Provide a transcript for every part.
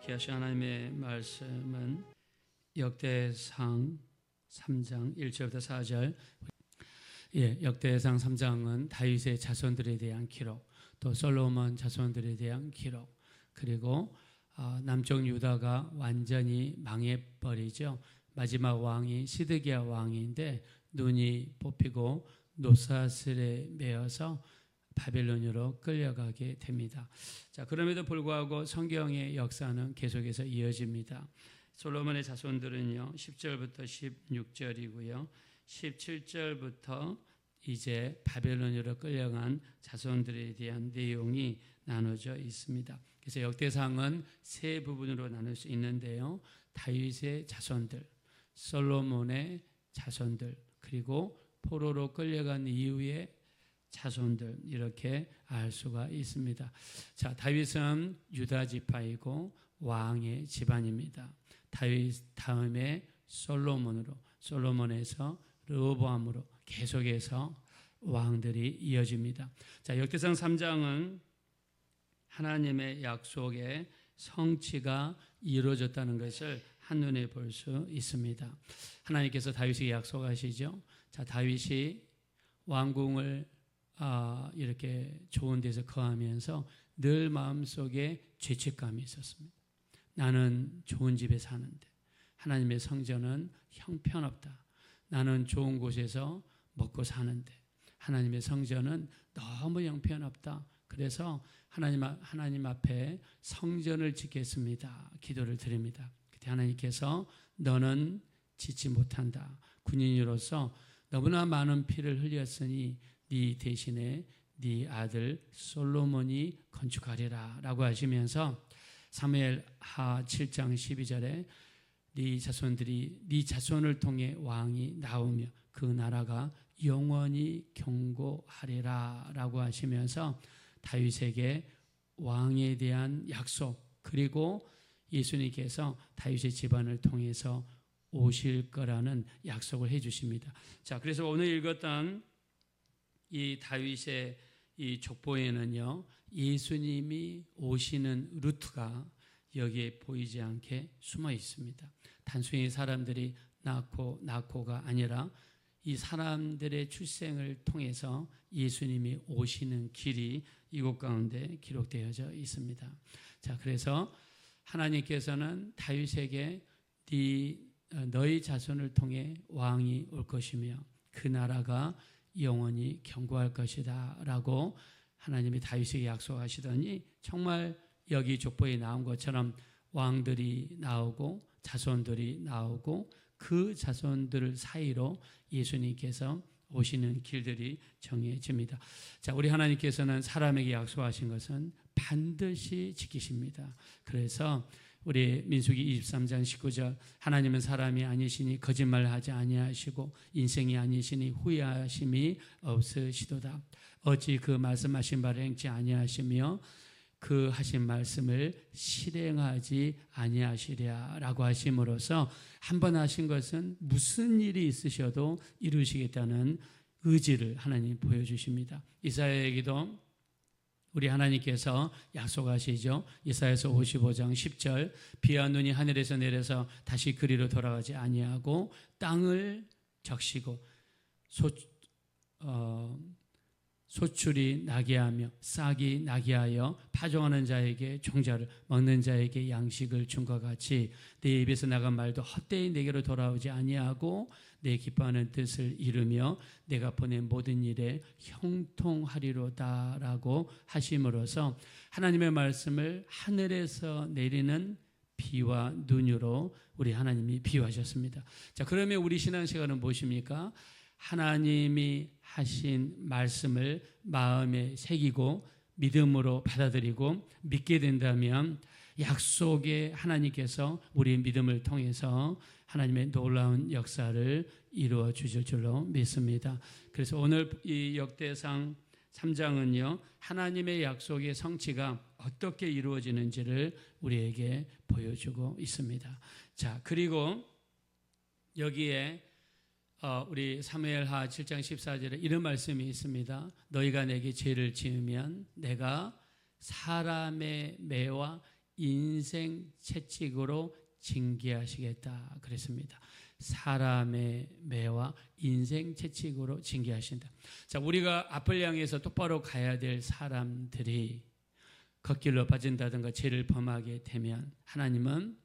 귀하신 하나님의 말씀은 역대상 3장 1절부터 4절. 역대상 3장은 다윗의 자손들에 대한 기록, 또 솔로몬 자손들에 대한 기록, 그리고 남쪽 유다가 완전히 망해버리죠. 마지막 왕이 시드기야 왕인데 눈이 뽑히고 노사슬에 매어서 바벨론으로 끌려가게 됩니다. 자, 그럼에도 불구하고 성경의 역사는 계속해서 이어집니다. 솔로몬의 자손들은요, 10절부터 16절이고요. 17절부터 이제 바벨론으로 끌려간 자손들에 대한 내용이 나눠져 있습니다. 그래서 역대상은 세 부분으로 나눌 수 있는데요. 다윗의 자손들, 솔로몬의 자손들, 그리고 포로로 끌려간 이후에 자손들, 이렇게 알 수가 있습니다. 자, 다윗은 유다 지파이고 왕의 집안입니다. 다윗 다음에 솔로몬으로, 솔로몬에서 르호보암으로 계속해서 왕들이 이어집니다. 자, 역대상 3장은 하나님의 약속의 성취가 이루어졌다는 것을 한눈에 볼 수 있습니다. 하나님께서 다윗에게 약속하시죠. 자, 다윗이 왕궁을 이렇게 좋은 데서 거하면서 늘 마음속에 죄책감이 있었습니다. 나는 좋은 집에 사는데 하나님의 성전은 형편없다. 나는 좋은 곳에서 먹고 사는데 하나님의 성전은 너무 형편없다. 그래서 하나님 앞에 성전을 짓겠습니다. 기도를 드립니다. 그때 하나님께서 너는 짓지 못한다. 군인으로서 너무나 많은 피를 흘렸으니 네 대신에 네 아들 솔로몬이 건축하리라 라고 하시면서 사무엘하 7장 12절에 네 자손들이 네 자손을 통해 왕이 나오며 그 나라가 영원히 경고하리라 라고 하시면서 다윗에게 왕에 대한 약속, 그리고 예수님께서 다윗의 집안을 통해서 오실 거라는 약속을 해 주십니다. 자, 그래서 오늘 읽었던 이 다윗의 이 족보에는요, 예수님이 오시는 루트가 여기에 보이지 않게 숨어 있습니다. 단순히 사람들이 낳고가 아니라 이 사람들의 출생을 통해서 예수님이 오시는 길이 이곳 가운데 기록되어져 있습니다. 자, 그래서 하나님께서는 다윗에게 너희 자손을 통해 왕이 올 것이며 그 나라가 영원히 경고할 것이다 라고 하나님이 다윗에게 약속하시더니 정말 여기 족보에 나온 것처럼 왕들이 나오고 자손들이 나오고 그 자손들 사이로 예수님께서 오시는 길들이 정해집니다. 자, 우리 하나님께서는 사람에게 약속하신 것은 반드시 지키십니다. 그래서 우리 민수기 23장 19절 하나님은 사람이 아니시니 거짓말하지 아니하시고 인생이 아니시니 후회하심이 없으시도다. 어찌 그 말씀하신 바를 행치 아니하시며 그 하신 말씀을 실행하지 아니하시랴라고 하심으로써 한 번 하신 것은 무슨 일이 있으셔도 이루시겠다는 의지를 하나님 보여주십니다. 이사야에게도 우리 하나님께서 약속하시죠. 이사야서 55장 10절 비와 눈이 하늘에서 내려서 다시 그리로 돌아가지 아니하고 땅을 적시고 소출이 나게 하며 싹이 나게 하여 파종하는 자에게 종자를 먹는 자에게 양식을 준 것 같이 내 입에서 나간 말도 헛되이 내게로 돌아오지 아니하고 내 기뻐하는 뜻을 이루며 내가 보낸 모든 일에 형통하리로다 라고 하심으로써 하나님의 말씀을 하늘에서 내리는 비와 눈으로 우리 하나님이 비유하셨습니다. 자, 그러면 우리 신앙생활은 무엇입니까? 하나님이 하신 말씀을 마음에 새기고 믿음으로 받아들이고 믿게 된다면 약속의 하나님께서 우리의 믿음을 통해서 하나님의 놀라운 역사를 이루어 주실 줄로 믿습니다. 그래서 오늘 이 역대상 3장은요, 하나님의 약속의 성취가 어떻게 이루어지는지를 우리에게 보여주고 있습니다. 자, 그리고 여기에 우리 사무엘하 7장 14절에 이런 말씀이 있습니다. 너희가 내게 죄를 지으면 내가 사람의 매와 인생 채찍으로 징계하시겠다 그랬습니다. 사람의 매와 인생 채찍으로 징계하신다. 자, 우리가 앞을 향해서 똑바로 가야 될 사람들이 걷길로 빠진다든가 죄를 범하게 되면 하나님은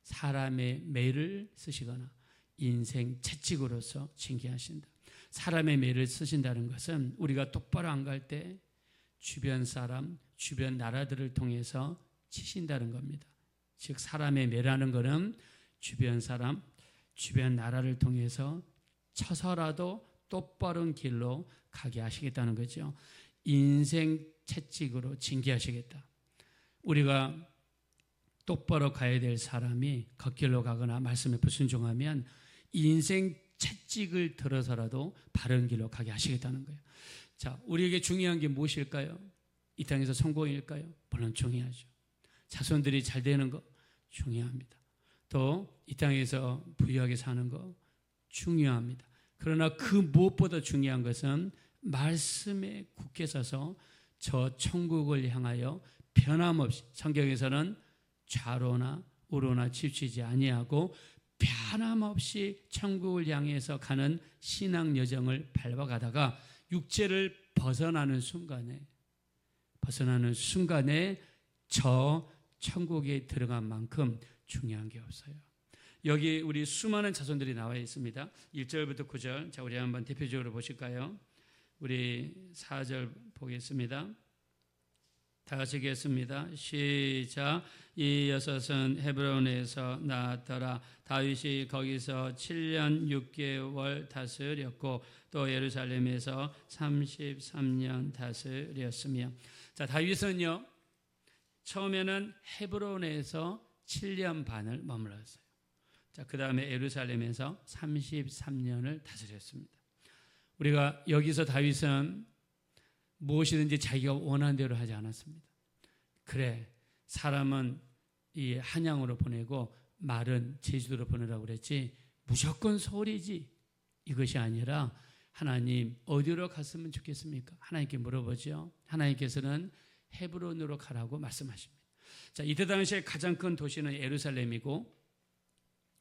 사람의 매를 쓰시거나 인생 채찍으로서 징계하신다. 사람의 매를 쓰신다는 것은 우리가 똑바로 안 갈 때 주변 사람, 주변 나라들을 통해서 치신다는 겁니다. 즉 사람의 매라는 것은 주변 사람, 주변 나라를 통해서 쳐서라도 똑바른 길로 가게 하시겠다는 거죠. 인생 채찍으로 징계하시겠다. 우리가 똑바로 가야 될 사람이 걷길로 가거나 말씀에 불순종하면 인생 채찍을 들어서라도 바른 길로 가게 하시겠다는 거예요. 자, 우리에게 중요한 게 무엇일까요? 이 땅에서 성공일까요? 물론 중요하죠. 자손들이 잘 되는 거 중요합니다. 또 이 땅에서 부유하게 사는 거 중요합니다. 그러나 그 무엇보다 중요한 것은 말씀에 굳게 서서 저 천국을 향하여 변함없이, 성경에서는 좌로나 우로나 치우치지 아니하고 변함없이 천국을 향해서 가는 신앙 여정을 밟아가다가 육체를 벗어나는 순간에 저 천국에 들어간 만큼 중요한 게 없어요. 여기 우리 수많은 자손들이 나와 있습니다. 1절부터 9절. 자, 우리 한번 대표적으로 보실까요? 우리 4절 보겠습니다. 다 같이 읽겠습니다. 시작. 이 여섯은 헤브론에서 나왔더라. 다윗이 거기서 7년 6개월 다스렸고 또 예루살렘에서 33년 다스렸으며. 자, 다윗은요 처음에는 헤브론에서 7년 반을 머물렀어요. 자, 그 다음에 예루살렘에서 33년을 다스렸습니다. 우리가 여기서 다윗은 무엇이든지 자기가 원하는 대로 하지 않았습니다. 그래, 사람은 이 한양으로 보내고 말은 제주도로 보내라고 그랬지 무조건 서울이지 이것이 아니라 하나님 어디로 갔으면 좋겠습니까? 하나님께 물어보죠. 하나님께서는 헤브론으로 가라고 말씀하십니다. 자, 이때 당시에 가장 큰 도시는 예루살렘이고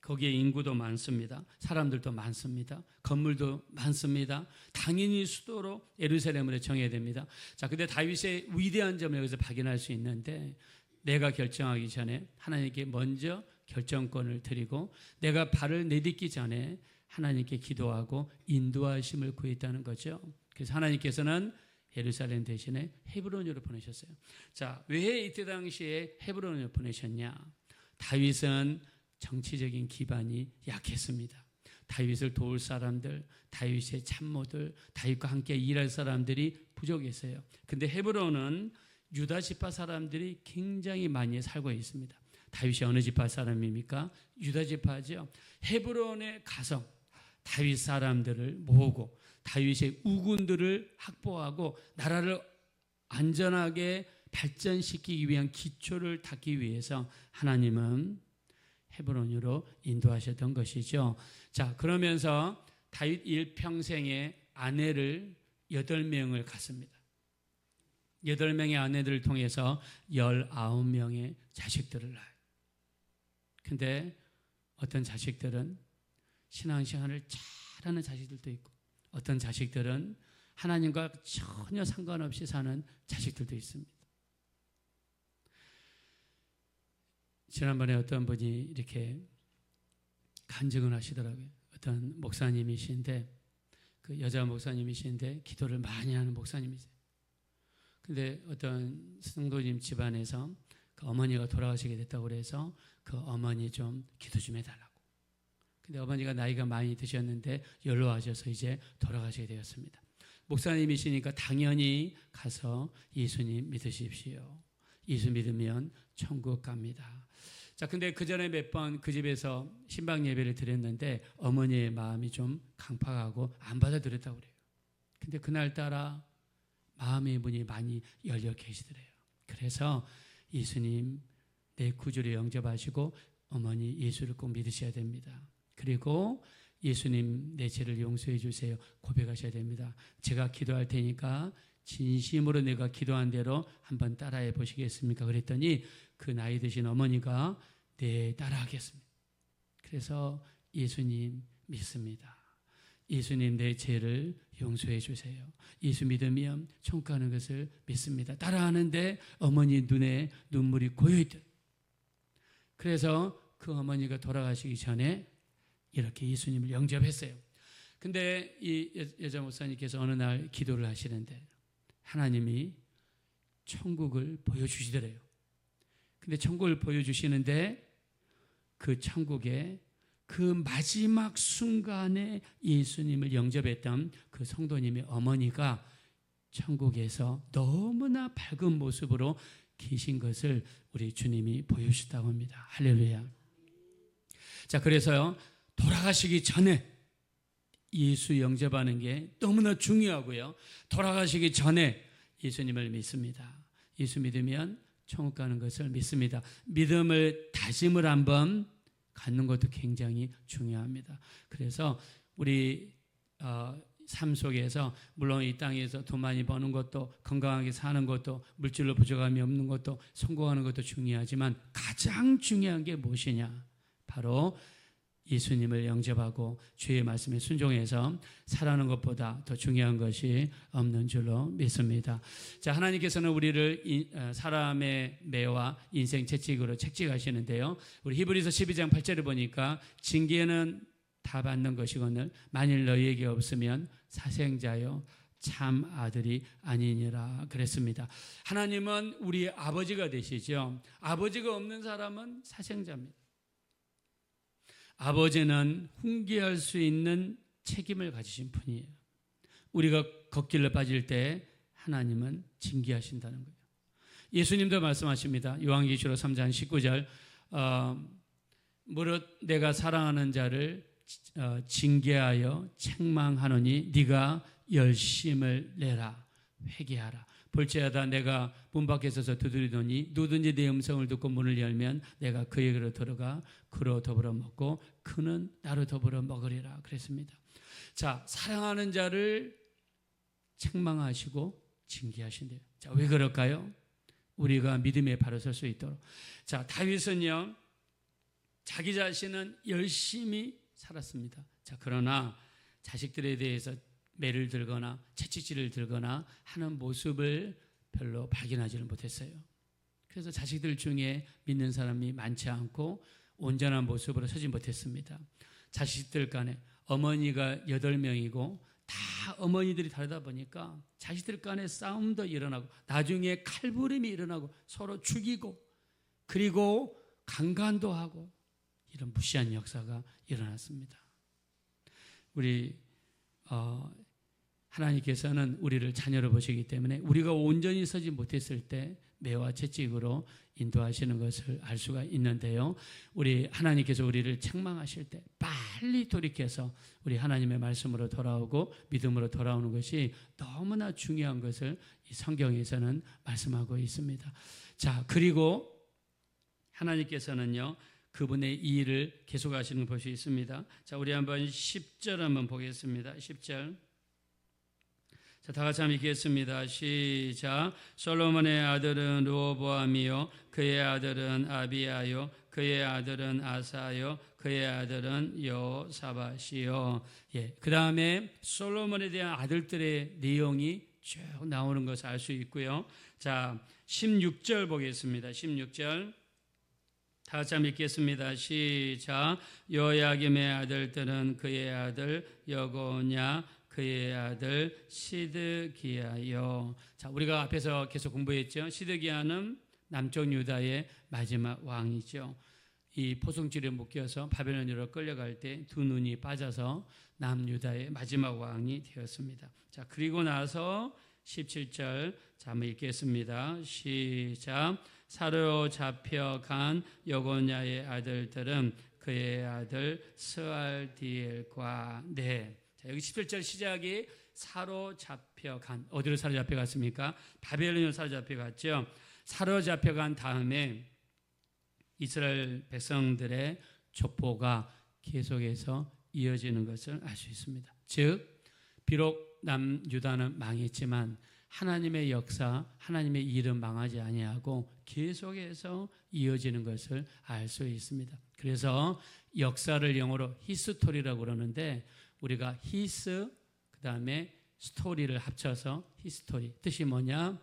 거기에 인구도 많습니다. 사람들도 많습니다. 건물도 많습니다. 당연히 수도로 예루살렘으로 정해야 됩니다. 자, 근데 다윗의 위대한 점을 여기서 발견할 수 있는데 내가 결정하기 전에 하나님께 먼저 결정권을 드리고 내가 발을 내딛기 전에 하나님께 기도하고 인도하심을 구했다는 거죠. 그래서 하나님께서는 예루살렘 대신에 헤브론으로 보내셨어요. 자, 왜 이때 당시에 헤브론으로 보내셨냐? 다윗은 정치적인 기반이 약했습니다. 다윗을 도울 사람들, 다윗의 참모들, 다윗과 함께 일할 사람들이 부족했어요. 근데 헤브론은 유다 지파 사람들이 굉장히 많이 살고 있습니다. 다윗이 어느 지파 사람입니까? 유다 지파죠. 헤브론에 가서 다윗 사람들을 모으고 다윗의 우군들을 확보하고 나라를 안전하게 발전시키기 위한 기초를 닦기 위해서 하나님은 헤브론으로 인도하셨던 것이죠. 자, 그러면서 다윗 일평생의 아내를 8명을 갖습니다. 8명의 아내들을 통해서 19명의 자식들을 낳아요. 근데 어떤 자식들은 신앙생활을 잘하는 자식들도 있고 어떤 자식들은 하나님과 전혀 상관없이 사는 자식들도 있습니다. 지난번에 어떤 분이 이렇게 간증을 하시더라고요. 어떤 목사님이신데 그 여자 목사님이신데 기도를 많이 하는 목사님이세요. 근데 어떤 성도님 집안에서 그 어머니가 돌아가시게 됐다고 그래서 그 어머니 좀 기도 좀 해달라고. 근데 어머니가 나이가 많이 드셨는데 연로하셔서 이제 돌아가시게 되었습니다. 목사님이시니까 당연히 가서 예수님 믿으십시오. 예수 믿으면 천국 갑니다. 자, 근데 그 전에 몇 번 그 집에서 신방 예배를 드렸는데 어머니의 마음이 좀 강팍하고 안 받아들였다고 그래요. 근데 그날따라 마음의 문이 많이 열려 계시더래요. 그래서 예수님 내 구주를 영접하시고 어머니 예수를 꼭 믿으셔야 됩니다. 그리고 예수님 내 죄를 용서해 주세요. 고백하셔야 됩니다. 제가 기도할 테니까 진심으로 내가 기도한 대로 한번 따라해 보시겠습니까? 그랬더니 그 나이 드신 어머니가 네, 따라하겠습니다. 그래서 예수님 믿습니다. 예수님 내 죄를 용서해 주세요. 예수 믿으면 천국 가는 것을 믿습니다. 따라하는데 어머니 눈에 눈물이 고여있더라. 그래서 그 어머니가 돌아가시기 전에 이렇게 예수님을 영접했어요. 근데 이 여자 목사님께서 어느 날 기도를 하시는데 하나님이 천국을 보여주시더래요. 근데 천국을 보여주시는데 그 천국에 그 마지막 순간에 예수님을 영접했던 그 성도님의 어머니가 천국에서 너무나 밝은 모습으로 계신 것을 우리 주님이 보여주셨다고 합니다. 할렐루야. 자, 그래서요, 돌아가시기 전에 예수 영접하는 게 너무나 중요하고요. 돌아가시기 전에 예수님을 믿습니다. 예수 믿으면 천국 가는 것을 믿습니다. 믿음을 다짐을 한번 갖는 것도 굉장히 중요합니다. 그래서 우리 삶 속에서 물론 이 땅에서 돈 많이 버는 것도 건강하게 사는 것도 물질로 부족함이 없는 것도 성공하는 것도 중요하지만 가장 중요한 게 무엇이냐? 바로 예수님을 영접하고 주의 말씀에 순종해서 살아가는 것보다 더 중요한 것이 없는 줄로 믿습니다. 자, 하나님께서는 우리를 사람의 매와 인생 채찍으로 채찍하시는데요. 우리 히브리서 12장 8절을 보니까 징계는 다 받는 것이거늘 만일 너희에게 없으면 사생자여 참 아들이 아니니라 그랬습니다. 하나님은 우리 아버지가 되시죠. 아버지가 없는 사람은 사생자입니다. 아버지는 훈계할 수 있는 책임을 가지신 분이에요. 우리가 걷길로 빠질 때 하나님은 징계하신다는 거예요. 예수님도 말씀하십니다. 요한계시록 3장 19절 무릇 내가 사랑하는 자를 징계하여 책망하노니 네가 열심을 내라 회개하라. 볼지어다 내가 문 밖에 서서 두드리더니 누구든지 내 음성을 듣고 문을 열면 내가 그에게로 들어가 그로 더불어 먹고 그는 나로 더불어 먹으리라 그랬습니다. 자, 사랑하는 자를 책망하시고 징계하신대요. 자, 왜 그럴까요? 우리가 믿음에 바로 설 수 있도록. 자, 다윗은요 자기 자신은 열심히 살았습니다. 자, 그러나 자식들에 대해서 매를 들거나 채찍질을 들거나 하는 모습을 별로 발견하지는 못했어요. 그래서 자식들 중에 믿는 사람이 많지 않고 온전한 모습으로 서지 못했습니다. 자식들 간에 어머니가 8명이고 다 어머니들이 다르다 보니까 자식들 간에 싸움도 일어나고 나중에 칼부림이 일어나고 서로 죽이고 그리고 강간도 하고 이런 무시한 역사가 일어났습니다. 우리 하나님께서는 우리를 자녀로 보시기 때문에 우리가 온전히 서지 못했을 때 매와 채찍으로 인도하시는 것을 알 수가 있는데요. 우리 하나님께서 우리를 책망하실 때 빨리 돌이켜서 우리 하나님의 말씀으로 돌아오고 믿음으로 돌아오는 것이 너무나 중요한 것을 이 성경에서는 말씀하고 있습니다. 자, 그리고 하나님께서는요. 그분의 이 일을 계속하시는 것이 있습니다. 자, 우리 한번 10절 한번 보겠습니다. 10절. 자, 다 같이 한번 읽겠습니다. 시작. 솔로몬의 아들은 르호보암이요 그의 아들은 아비야요 그의 아들은 아사요 그의 아들은 여호사밧이요. 예, 그 다음에 솔로몬에 대한 아들들의 내용이 쭉 나오는 것을 알 수 있고요. 자, 16절 보겠습니다. 16절. 다 같이 한번 읽겠습니다. 시작. 요야김의 아들들은 그의 아들 여고냐 그의 아들 시드기야요. 자, 우리가 앞에서 계속 공부했죠. 시드기야는 남쪽 유다의 마지막 왕이죠. 이 포승줄에 묶여서 바벨론으로 끌려갈 때 두 눈이 빠져서 남유다의 마지막 왕이 되었습니다. 자, 그리고 나서 17절 자, 한번 읽겠습니다. 시작. 사로잡혀간 여고냐의 아들들은 그의 아들 스알디엘과 네. 자, 여기 17절 시작이 사로잡혀간 어디로 사로잡혀갔습니까? 바벨론으로 사로잡혀갔죠. 사로잡혀간 다음에 이스라엘 백성들의 족보가 계속해서 이어지는 것을 알 수 있습니다. 즉 비록 남유다는 망했지만 하나님의 역사, 하나님의 일은 망하지 아니하고 계속해서 이어지는 것을 알 수 있습니다. 그래서 역사를 영어로 히스토리라고 그러는데 우리가 히스 그다음에 스토리를 합쳐서 히스토리 뜻이 뭐냐?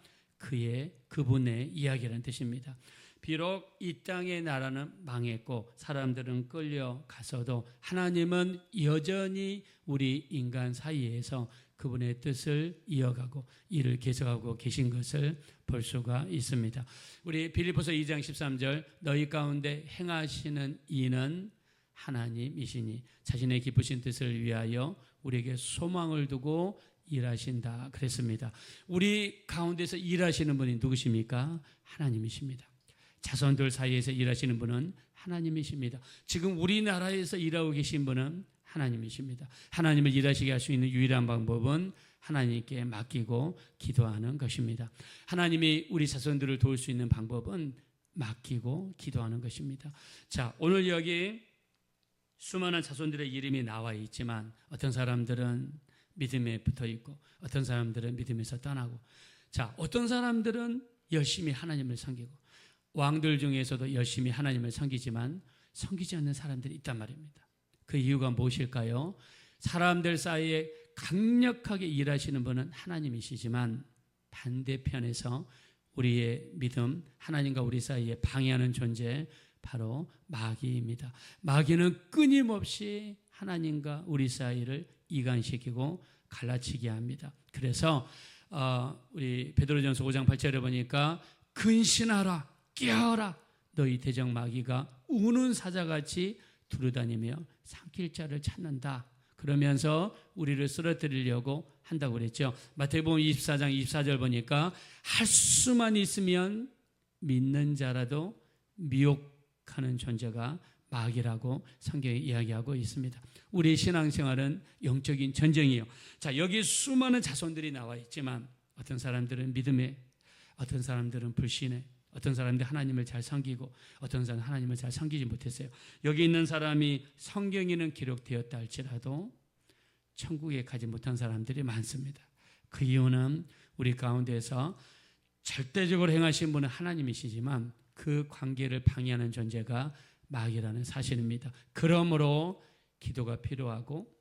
그분의 이야기라는 뜻입니다. 비록 이 땅의 나라는 망했고 사람들은 끌려가서도 하나님은 여전히 우리 인간 사이에서 그분의 뜻을 이어가고 일을 계속하고 계신 것을 볼 수가 있습니다. 우리 빌립보서 2장 13절 너희 가운데 행하시는 이는 하나님이시니 자신의 기쁘신 뜻을 위하여 우리에게 소망을 두고 일하신다 그랬습니다. 우리 가운데서 일하시는 분이 누구십니까? 하나님이십니다. 자손들 사이에서 일하시는 분은 하나님이십니다. 지금 우리나라에서 일하고 계신 분은 하나님이십니다. 하나님을 일하시게 할 수 있는 유일한 방법은 하나님께 맡기고 기도하는 것입니다. 하나님이 우리 자손들을 도울 수 있는 방법은 맡기고 기도하는 것입니다. 자, 오늘 여기 수많은 자손들의 이름이 나와 있지만 어떤 사람들은 믿음에 붙어 있고 어떤 사람들은 믿음에서 떠나고 자, 어떤 사람들은 열심히 하나님을 섬기고 왕들 중에서도 열심히 하나님을 섬기지만 섬기지 않는 사람들이 있단 말입니다. 그 이유가 무엇일까요? 사람들 사이에 강력하게 일하시는 분은 하나님이시지만 반대편에서 우리의 믿음, 하나님과 우리 사이에 방해하는 존재 바로 마귀입니다. 마귀는 끊임없이 하나님과 우리 사이를 이간시키고 갈라치게 합니다. 그래서 우리 베드로전서 5장 8절에 보니까 근신하라 깨어라 너희 대적 마귀가 우는 사자같이 두루다니며 삼킬 자를 찾는다. 그러면서 우리를 쓰러뜨리려고 한다고 그랬죠. 마태복음 24장 24절 보니까 할 수만 있으면 믿는 자라도 미혹하는 존재가 마귀라고 성경이 이야기하고 있습니다. 우리 신앙생활은 영적인 전쟁이에요. 자, 여기 수많은 자손들이 나와 있지만 어떤 사람들은 믿음에, 어떤 사람들은 불신에, 어떤 사람들이 하나님을 잘 섬기고 어떤 사람은 하나님을 잘 섬기지 못했어요. 여기 있는 사람이 성경에는 기록되었다 할지라도 천국에 가지 못한 사람들이 많습니다. 그 이유는 우리 가운데서 절대적으로 행하신 분은 하나님이시지만 그 관계를 방해하는 존재가 마귀라는 사실입니다. 그러므로 기도가 필요하고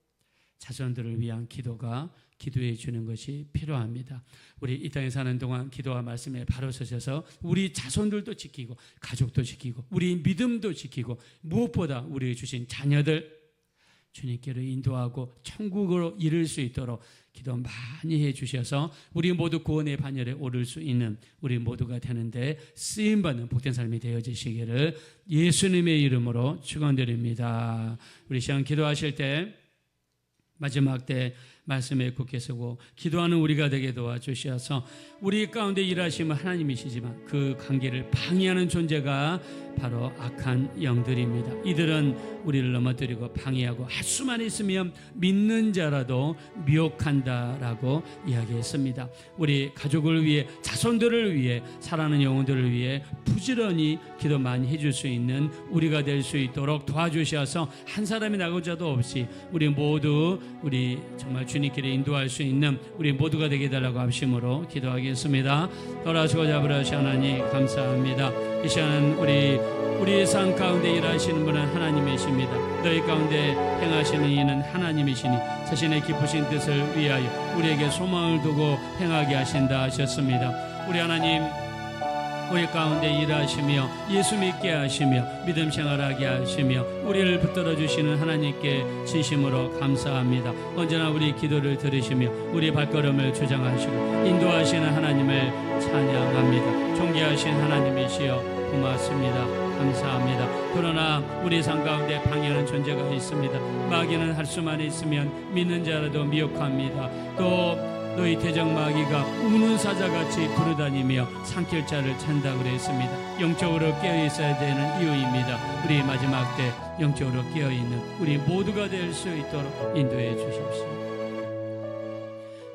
자손들을 위한 기도가 기도해 주는 것이 필요합니다. 우리 이 땅에 사는 동안 기도와 말씀에 바로 서셔서 우리 자손들도 지키고 가족도 지키고 우리 믿음도 지키고 무엇보다 우리 주신 자녀들 주님께로 인도하고 천국으로 이를 수 있도록 기도 많이 해 주셔서 우리 모두 구원의 반열에 오를 수 있는 우리 모두가 되는데 쓰임받는 복된 삶이 되어지시기를 예수님의 이름으로 축원드립니다. 우리 시간 기도하실 때 마지막 때 말씀에 굳게 서고 기도하는 우리가 되게 도와주셔서 우리 가운데 일하시면 하나님이시지만 그 관계를 방해하는 존재가 바로 악한 영들입니다. 이들은 우리를 넘어뜨리고 방해하고 할 수만 있으면 믿는 자라도 미혹한다라고 이야기했습니다. 우리 가족을 위해 자손들을 위해 사랑하는 영혼들을 위해 부지런히 기도 많이 해줄 수 있는 우리가 될 수 있도록 도와주셔서 한 사람이 나고자도 없이 우리 모두 우리 정말 주님께로 인도할 수 있는 우리 모두가 되게 해달라고 합심으로 기도하겠습니다. 돌아서고 잡으라시 하나님 감사합니다. 이 시간은 우리의 삶 가운데 일하시는 분은 하나님이십니다. 너희 가운데 행하시는 이는 하나님이시니 자신의 기쁘신 뜻을 위하여 우리에게 소망을 두고 행하게 하신다 하셨습니다. 우리 하나님 우리 가운데 일하시며 예수 믿게 하시며 믿음 생활하게 하시며 우리를 붙들어 주시는 하나님께 진심으로 감사합니다. 언제나 우리 기도를 들으시며 우리 발걸음을 주장하시고 인도하시는 하나님을 찬양합니다. 존귀하신 하나님이시여 고맙습니다. 감사합니다. 그러나 우리 삶 가운데 방해하는 존재가 있습니다. 마귀는 할 수만 있으면 믿는 자라도 미혹합니다. 또 너희 대적 마귀가 우는 사자같이 두루다니며 삼킬 자를 찬다고 그랬습니다. 영적으로 깨어 있어야 되는 이유입니다. 우리 마지막 때 영적으로 깨어 있는 우리 모두가 될 수 있도록 인도해 주십시오.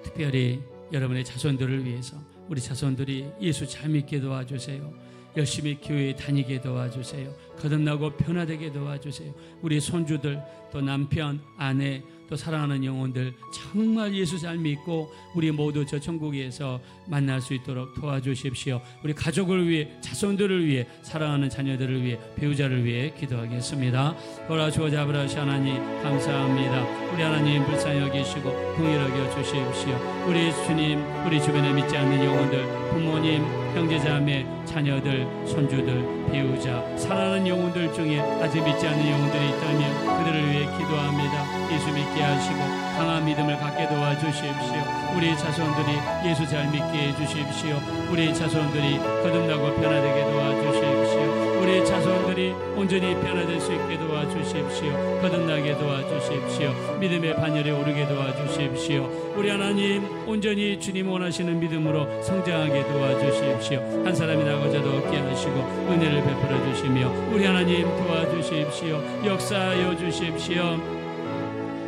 특별히 여러분의 자손들을 위해서 우리 자손들이 예수 잘 믿게 도와주세요. 열심히 교회에 다니게 도와주세요. 거듭나고 변화되게 도와주세요. 우리 손주들, 또 남편, 아내, 또 사랑하는 영혼들 정말 예수 잘 믿고 우리 모두 저 천국에서 만날 수 있도록 도와주십시오. 우리 가족을 위해, 자손들을 위해, 사랑하는 자녀들을 위해, 배우자를 위해 기도하겠습니다. 돌아주어자 아버지 하나님 감사합니다. 우리 하나님 불쌍히 여기시고 긍휼히 여겨 주십시오. 우리 주님, 우리 주변에 믿지 않는 영혼들, 부모님, 형제자매, 자녀들, 손주들, 배우자, 사랑하는 영혼들 중에 아직 믿지 않는 영혼들이 있다면 그들을 위해 기도합니다. 예수 믿게 하시고 강한 믿음을 갖게 도와주십시오. 우리 자손들이 예수 잘 믿게 해주십시오. 우리 자손들이 거듭나고 변화되게 도와주십시오. 우리 자손들이 온전히 변화될 수 있게 도와주십시오. 거듭나게 도와주십시오. 믿음의 반열에 오르게 도와주십시오. 우리 하나님 온전히 주님 원하시는 믿음으로 성장하게 도와주십시오. 한 사람이 나고자도 얻게 하시고 은혜를 베풀어 주시며 우리 하나님 도와주십시오. 역사하여 주십시오.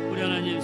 우리 하나님